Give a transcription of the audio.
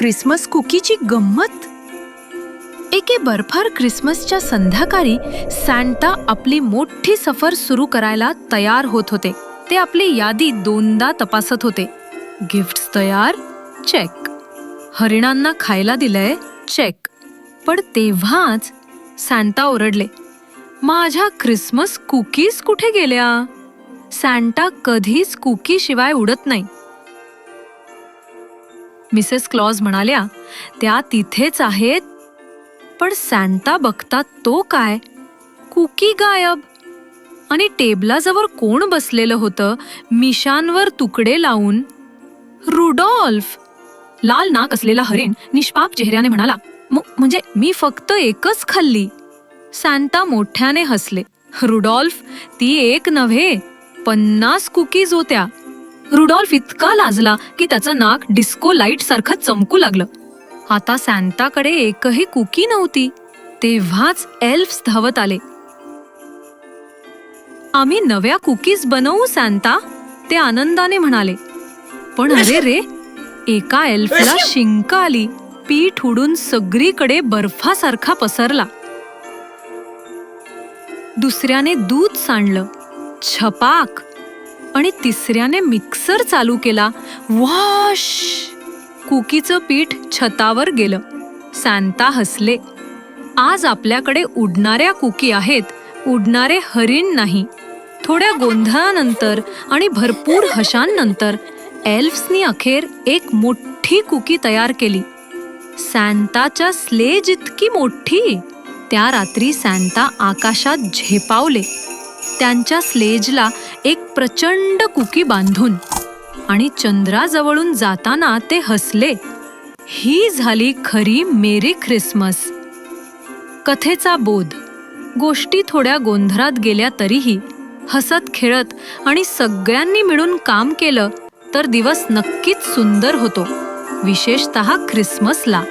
Christmas कुकीची गंमत. एके बर्फाळ ख्रिसमसच्या संध्याकाळी सांता आपली मोठी सफर सुरू करायला तयार होत होते. ते आपली यादी दोनदा तपासत होते. गिफ्ट्स तयार, चेक. हरिणांना खायला दिलंय, चेक. पण तेव्हाच सांता ओरडले, माझ्या ख्रिसमस कुकीज कुठे गेल्या? सांता कधीच कुकी शिवाय उडत नाही. मिसेस क्लॉज म्हणाल्या, त्या तिथेच आहेत. पण सांता बघतात तो काय, कुकी गायब. आणि टेबलाजवळ कोण बसलेलं होतं मिशांवर तुकडे लावून? रुडॉल्फ. लाल नाक असलेला हरिण निष्पाप चेहऱ्याने म्हणाला, म्हणजे मी फक्त एकच खाल्ली. सांता मोठ्याने हसले. रुडॉल्फ, ती एक नव्हे, 50 कुकीज होत्या. रुडॉल्फ इतका लाजला की त्याचं नाक डिस्को लाईट सारखं चमकू लागलं. आता सांताकडे एकही कुकी नव्हती. तेव्हाच एल्फ्स धावत आले. आम्ही नव्या कुकीज बनवू सांता, ते आनंदाने म्हणाले. पण अरे रे, एका एल्फला शिंक आली. पीठ उडून सगळीकडे बर्फासारखा पसरला. दुसऱ्याने दूध सांडलं, छपाक. आणि तिसऱ्याने मिक्सर चालू केला, वॉश. कुकीचं पीठ छतावर गेलं. सांता हसले. आज आपल्याकडे उडणाऱ्या कुकी आहेत, उडणारे हरिण नाही. थोड्या गोंधळानंतर आणि भरपूर हशांनंतर एल्फ्सनी अखेर एक मोठी कुकी तयार केली. सांताच्या स्लेज इतकी मोठी. त्या रात्री सांता आकाशात झेपावले, त्यांच्या स्लेजला एक प्रचंड कुकी बांधून. आणि चंद्राजवळून जाताना ते हसले. ही झाली खरी मेरी ख्रिसमस. कथेचा बोध. गोष्टी थोड्या गोंधळात गेल्या तरीही हसत खेळत आणि सगळ्यांनी मिळून काम केलं तर दिवस नक्कीच सुंदर होतो, विशेषतः ख्रिसमसला.